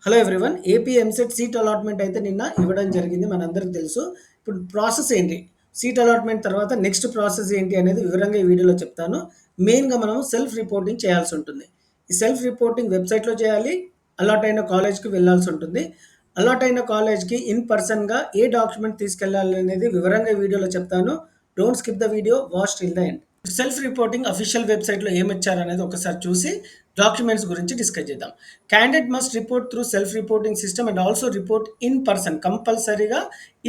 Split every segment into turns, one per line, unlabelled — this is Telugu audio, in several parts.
Hello everyone. AP EAMCET seat allotment అయితే నిన్న ఇవ్వడం జరిగింది. మనందరికి తెలుసు. ఇప్పుడు ప్రాసెస్ ఏంటి? సీట్ అలాట్మెంట్ తర్వాత నెక్స్ట్ ప్రాసెస్ ఏంటి అనేది వివరంగా ఈ వీడియోలో చెప్తాను. మెయిన్‌గా మనం సెల్ఫ్ రిపోర్టింగ్ చేయాల్సి ఉంటుంది. ఈ సెల్ఫ్ రిపోర్టింగ్ వెబ్‌సైట్‌లో చేయాలి. అలాట్ అయిన కాలేజ్‌కి వెళ్ళాల్సి ఉంటుంది. అలాట్ అయిన కాలేజ్‌కి ఇన్ పర్సన్‌గా ఏ డాక్యుమెంట్ తీసుకెళ్ళాలి అనేది వివరంగా ఈ వీడియోలో చెప్తాను. Don't skip the video. Watch till the end. Self reporting official వెబ్‌సైట్‌లో ఏమిచ్చారనేది ఒకసారి చూసి డాక్యుమెంట్స్ గురించి డిస్కస్ చేద్దాం. Candidate must report through self reporting system and also report in person. కంపల్సరీగా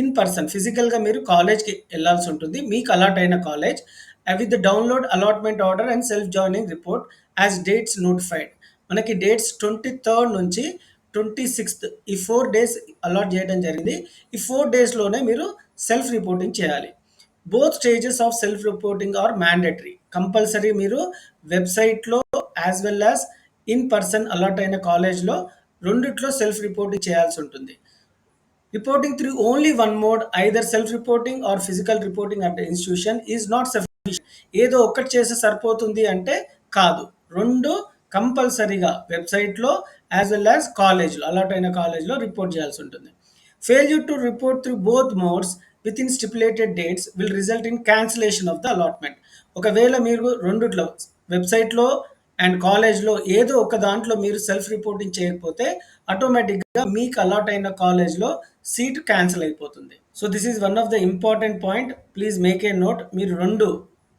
ఇన్ పర్సన్ ఫిజికల్‌గా మీరు కాలేజ్‌కి ఎళ్ళాల్సి ఉంటుంది. మీకు అలాట్ అయిన college with the download allotment order and self joining report as dates notified. మనకి డేట్స్ 23 నుంచి 26 ఈ 4 డేస్ అలాట్ చేయడం జరిగింది. ఈ 4 డేస్‌లోనే మీరు సెల్ఫ్ రిపోర్టింగ్ చేయాలి. Both stages of self reporting are mandatory. Compulsory మీరు వెబ్‌సైట్‌లో as well as in person allot అయిన కాలేజ్‌లో రెండిట్లో సెల్ఫ్ రిపోర్టింగ్ చేయాల్సి ఉంటుంది. Reporting through only one mode either self reporting or physical reporting at the institution is not sufficient. ఏదో ఒక్కటి చేస్తే సరిపోతుంది అంటే కాదు. 2 కంపల్సరీగా వెబ్‌సైట్‌లో యాస్ వెల్ యాస్ కాలేజ్‌లో అలాట్ అయిన కాలేజ్‌లో రిపోర్ట్ చేయాల్సి ఉంటుంది. Failure to report through both modes within stipulated dates will result in cancellation of the allotment. ఒకవేళ మీరు రెండిట్లో వెబ్‌సైట్‌లో అండ్ కాలేజ్‌లో ఏదో ఒక దాంట్లో మీరు సెల్ఫ్ రిపోర్టింగ్ చేయకపోతే ఆటోమేటిక్‌గా మీకు అలాట్ అయిన కాలేజ్‌లో సీట్ క్యాన్సిల్ అయిపోతుంది. So this is one of the important point. Please make a note. మీరు 2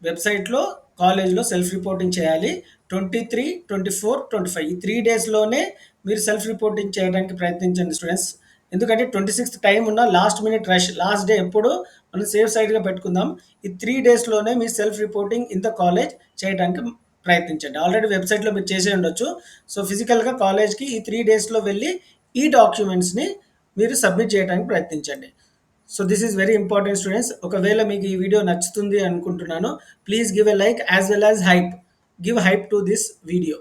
వెబ్‌సైట్‌లో, కాలేజ్‌లో సెల్ఫ్ రిపోర్టింగ్ చేయాలి. 23, 24, 25 ఈ 3 డేస్‌లోనే మీరు సెల్ఫ్ రిపోర్టింగ్ చేయడానికి ప్రయత్నించండి స్టూడెంట్స్. ఎందుకంటే 26థ్ టైమ్ ఉన్న last minute rush. Last day ఎప్పుడు మనం సేఫ్ సైడ్‌గా పెట్టుకుందాం. ఈ 3 డేస్‌లోనే మీ self reporting in the college చేయడానికి ప్రయత్నించండి. ఆల్రెడీ వెబ్‌సైట్‌లో మీరు చేసే ఉండొచ్చు. సో ఫిజికల్‌గా కాలేజ్‌కి ఈ 3 డేస్‌లో వెళ్ళి ఈ డాక్యుమెంట్స్‌ని మీరు సబ్మిట్ చేయడానికి ప్రయత్నించండి. So this is very important students. ఒకవేళ మీకు ఈ వీడియో నచ్చుతుంది అనుకుంటున్నాను. Please give a like as well as hype. Give hype to this video.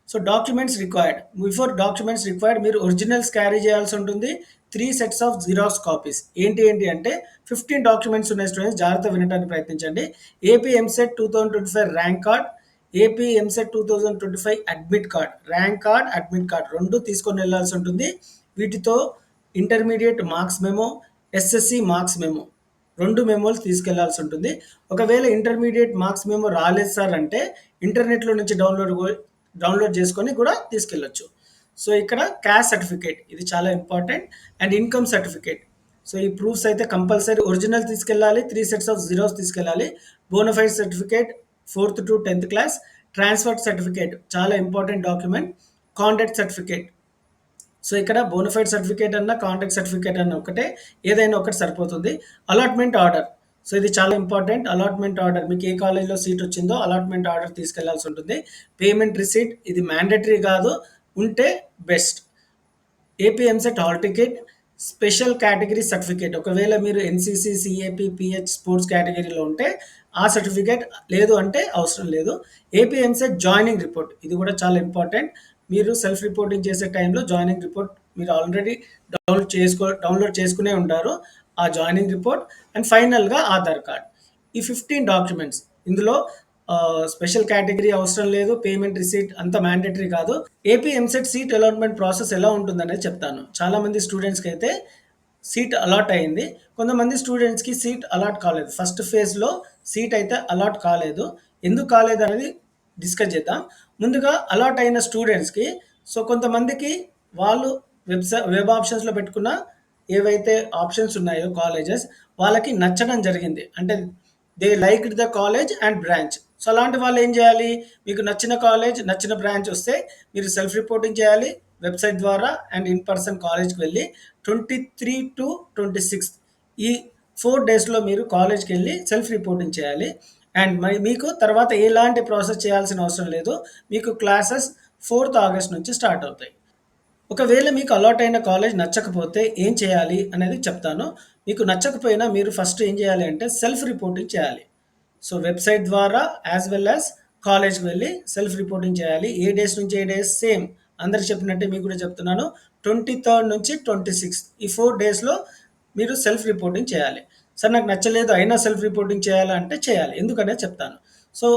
So documents required. Before documents required మీరు ఒరిజినల్స్ క్యారీ చేయాల్సి ఉంటుంది. 3 సెట్స్ ఆఫ్ జిరాక్స్ కాపీస్. ఏంటి అంటే 15 డాక్యుమెంట్స్ ఉన్నాయి స్టూడెంట్స్. జాగ్రత్తగా వినడానికి ప్రయత్నించండి. AP EAMCET 2025 rank card, AP EAMCET 2025 admit card. Rank card, admit card 2 తీసుకొని వెళ్ళాల్సి ఉంటుంది. వీటితో intermediate marks memo, SSC marks memo 2 మెమోలు తీసుకెళ్లాల్సి ఉంటుంది. ఒకవేళ ఇంటర్మీడియట్ మార్క్స్ మెమో రాలేదు సార్ అంటే ఇంటర్నెట్‌లో నుంచి డౌన్లోడ్ చేసుకొని కూడా తీసుకెళ్ళొచ్చు. సో ఇక్కడ క్యాస్ట్ సర్టిఫికేట్ ఇది చాలా important and income certificate. So ఈ ప్రూఫ్స్ అయితే కంపల్సరీ ఒరిజినల్ తీసుకెళ్ళాలి. 3 సెట్స్ ఆఫ్ జిరాక్స్ తీసుకెళ్ళాలి. బోనఫైడ్ సర్టిఫికేట్ 4థ్ టు 10థ్ క్లాస్, ట్రాన్స్‌ఫర్ సర్టిఫికేట్ చాలా important document, contact certificate. So ఇక్కడ బోనఫైడ్ సర్టిఫికేట్ అన్నా, కాంటాక్ట్ సర్టిఫికేట్ అన్నా ఒకటే. ఏదైనా ఒకటి సరిపోతుంది. Allotment order. సో ఇది చాలా ఇంపార్టెంట్. అలాట్‌మెంట్ ఆర్డర్ మీకు ఏ కాలేజ్‌లో సీట్ వచ్చిందో అలాట్‌మెంట్ ఆర్డర్ తీసుకెళ్లాల్సి ఉంటుంది. పేమెంట్ రిసీట్ ఇది మ్యాండేటరీ కాదు. ఉంటే best. AP EAMCET hall ticket, special category certificate. ఒకవేళ మీరు ఎన్‌సీసీ, సీఏపీ, పీహెచ్ స్పోర్ట్స్ కేటగిరీలో ఉంటే ఆ సర్టిఫికేట్ లేదు అంటే అవసరం లేదు. ఏపీ ఎంసెట్ జాయినింగ్ రిపోర్ట్ ఇది కూడా చాలా ఇంపార్టెంట్. మీరు సెల్ఫ్ రిపోర్టింగ్ చేసే టైంలో జాయినింగ్ రిపోర్ట్ మీరు ఆల్రెడీ డౌన్లోడ్ చేసుకునే ఉంటారు. ఆ జాయినింగ్ రిపోర్ట్ అండ్ ఫైనల్‌గా ఆధార్ కార్డ్. ఈ 15 డాక్యుమెంట్స్ ఇందులో స్పెషల్ కేటగిరీ అవసరం లేదు. పేమెంట్ రిసీట్ అంత మ్యాండేటరీ కాదు. AP EAMCET seat allotment process ఎలా ఉంటుందనేది చెప్తాను. చాలామంది స్టూడెంట్స్‌కి అయితే సీట్ అలాట్ అయింది. కొంతమంది స్టూడెంట్స్‌కి సీట్ అలాట్ కాలేదు. ఫస్ట్ ఫేజ్‌లో సీట్ అయితే అలాట్ కాలేదు. ఎందుకు కాలేదనేది డిస్కస్ చేద్దాం. ముందుగా అలాట్ అయిన స్టూడెంట్స్‌కి సో కొంతమందికి వాళ్ళు వెబ్ ఆప్షన్స్‌లో పెట్టుకున్న ఏవైతే ఆప్షన్స్ ఉన్నాయో కాలేజెస్ వాళ్ళకి నచ్చడం జరిగింది. అంటే they liked the college and branch. So అలాంటి వాళ్ళు ఏం చేయాలి? మీకు నచ్చిన కాలేజ్, నచ్చిన బ్రాంచ్ వస్తే మీరు సెల్ఫ్ రిపోర్టింగ్ చేయాలి వెబ్‌సైట్ ద్వారా అండ్ ఇన్ పర్సన్ కాలేజ్‌కి వెళ్ళి 23-26 ఈ 4 డేస్‌లో మీరు కాలేజ్‌కెళ్ళి సెల్ఫ్ రిపోర్టింగ్ చేయాలి. అండ్ మీకు తర్వాత ఎలాంటి ప్రాసెస్ చేయాల్సిన అవసరం లేదు. మీకు క్లాసెస్ 4థ్ ఆగస్ట్ నుంచి స్టార్ట్ అవుతాయి. ఒకవేళ మీకు అలాట్ అయిన కాలేజ్ నచ్చకపోతే ఏం చేయాలి అనేది చెప్తాను. మీకు నచ్చకపోయినా మీరు ఫస్ట్ ఏం చేయాలి అంటే సెల్ఫ్ రిపోర్టింగ్ చేయాలి. సో వెబ్‌సైట్ ద్వారా యాస్ వెల్ యాస్ కాలేజ్‌కి వెళ్లి సెల్ఫ్ రిపోర్టింగ్ చేయాలి. ఏ డేస్ నుంచి ఏ డేస్ సేమ్ అందరికి చెప్పినట్టే మీకు కూడా చెప్తున్నాను. 23 నుంచి 26 ఈ 4 డేస్‌లో మీరు సెల్ఫ్ రిపోర్టింగ్ చేయాలి. సార్ నాకు నచ్చలేదు అయినా సెల్ఫ్ రిపోర్టింగ్ చేయాలా అంటే చేయాలి. ఎందుకనేది చెప్తాను. సో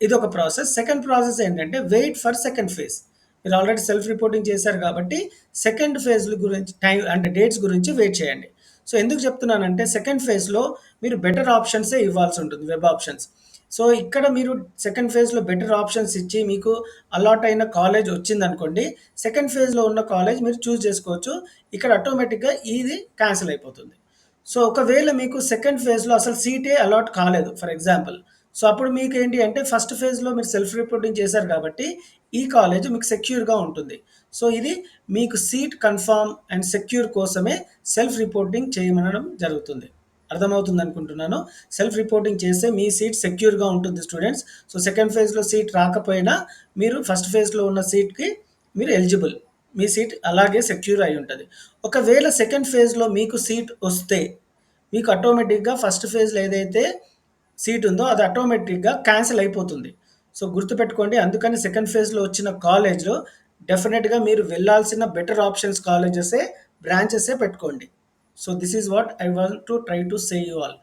ఇదొక ప్రాసెస్. సెకండ్ ప్రాసెస్ ఏంటంటే వెయిట్ ఫర్ సెకండ్ ఫేజ్. మీరు ఆల్రెడీ సెల్ఫ్ రిపోర్టింగ్ చేశారు కాబట్టి సెకండ్ ఫేజ్‌ల గురించి టైం అంటే డేట్స్ గురించి వెయిట్ చేయండి. సో, ఎందుకు చెప్తున్నానంటే సెకండ్ ఫేజ్‌లో మీరు బెటర్ ఆప్షన్సే ఇవ్వాల్సుంటుంది వెబ్ ఆప్షన్స్. సో, ఇక్కడ మీరు సెకండ్ ఫేజ్‌లో బెటర్ ఆప్షన్స్ ఇచ్చి మీకు అలాట్ అయిన కాలేజ్ వచ్చిందనుకోండి, సెకండ్ ఫేజ్‌లో ఉన్న కాలేజ్ మీరు చూజ్ చేసుకోవచ్చు. ఇక్కడ ఆటోమేటిక్‌గా ఇది క్యాన్సిల్ అయిపోతుంది. సో, ఒకవేళ మీకు సెకండ్ ఫేజ్‌లో అసలు సీటే అలాట్ కాలేదు ఫర్ ఎగ్జాంపుల్. సో, అప్పుడు మీకేంటి అంటే ఫస్ట్ ఫేజ్‌లో మీరు సెల్ఫ్ రిపోర్టింగ్ చేశారు కాబట్టి, ఈ కాలేజ్ మీకు సెక్యూర్‌గా ఉంటుంది. సో, ఇది మీకు సీట్ కన్ఫర్మ్ అండ్ సెక్యూర్ కోసమే సెల్ఫ్ రిపోర్టింగ్ చేయమనడం జరుగుతుంది. అర్థమవుతుందనుకుంటున్నాను. సెల్ఫ్ రిపోర్టింగ్ చేస్తే మీ సీట్ సెక్యూర్‌గా ఉంటుంది స్టూడెంట్స్. సో, సెకండ్ ఫేజ్‌లో సీట్ రాకపోయినా మీరు ఫస్ట్ ఫేజ్‌లో ఉన్న సీట్‌కి మీరు ఎలిజిబుల్. మీ సీట్ అలాగే సెక్యూర్ అయి ఉంటది. ఒకవేళ సెకండ్ ఫేజ్‌లో మీకు సీట్ వస్తే, మీకు ఆటోమేటిక్‌గా ఫస్ట్ ఫేజ్‌లో ఏదైతే సీట్ ఉందో అది ఆటోమేటిక్‌గా క్యాన్సిల్ అయిపోతుంది. సో, గుర్తుపెట్టుకోండి. అందుకని సెకండ్ ఫేజ్‌లో వచ్చిన కాలేజ్‌లో డెఫినిట్‌గా మీరు వెళ్ళాల్సిన బెటర్ ఆప్షన్స్ కాలేజెసే, బ్రాంచెసే పెట్టుకోండి. So, this is what I want to try to say you all.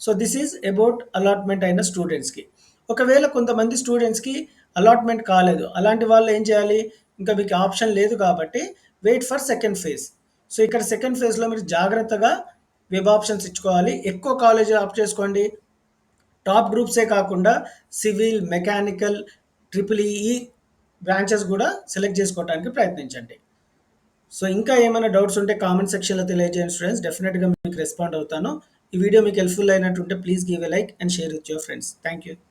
So, this is about allotment అయిన స్టూడెంట్స్‌కి. ఒకవేళ కొంతమంది స్టూడెంట్స్‌కి అలాట్‌మెంట్ కాలేదు. అలాంటి వాళ్ళు ఏం చేయాలి? ఇంకా మీకు ఆప్షన్ లేదు కాబట్టి wait for second phase. So, ఇక్కడ సెకండ్ ఫేజ్‌లో మీరు జాగ్రత్తగా వెబ్ ఆప్షన్స్ ఇచ్చుకోవాలి. ఎక్కువ కాలేజ్ ఆప్ట్ చేసుకోండి. టాప్ గ్రూప్సే కాకుండా civil, mechanical, triple E branches కూడా సెలెక్ట్ చేసుకోవడానికి ప్రయత్నించండి. సో, ఇంకా ఏమైనా డౌట్స్ ఉంటే కామెంట్ సెక్షన్‌లో తెలియజేయండి స్టూడెంట్స్. డెఫినిట్‌గా మీకు రెస్పాండ్ అవుతాను. ఈ వీడియో మీకు హెల్ప్‌ఫుల్ అయినట్టుంటే please give a like and share with your friends. Thank you.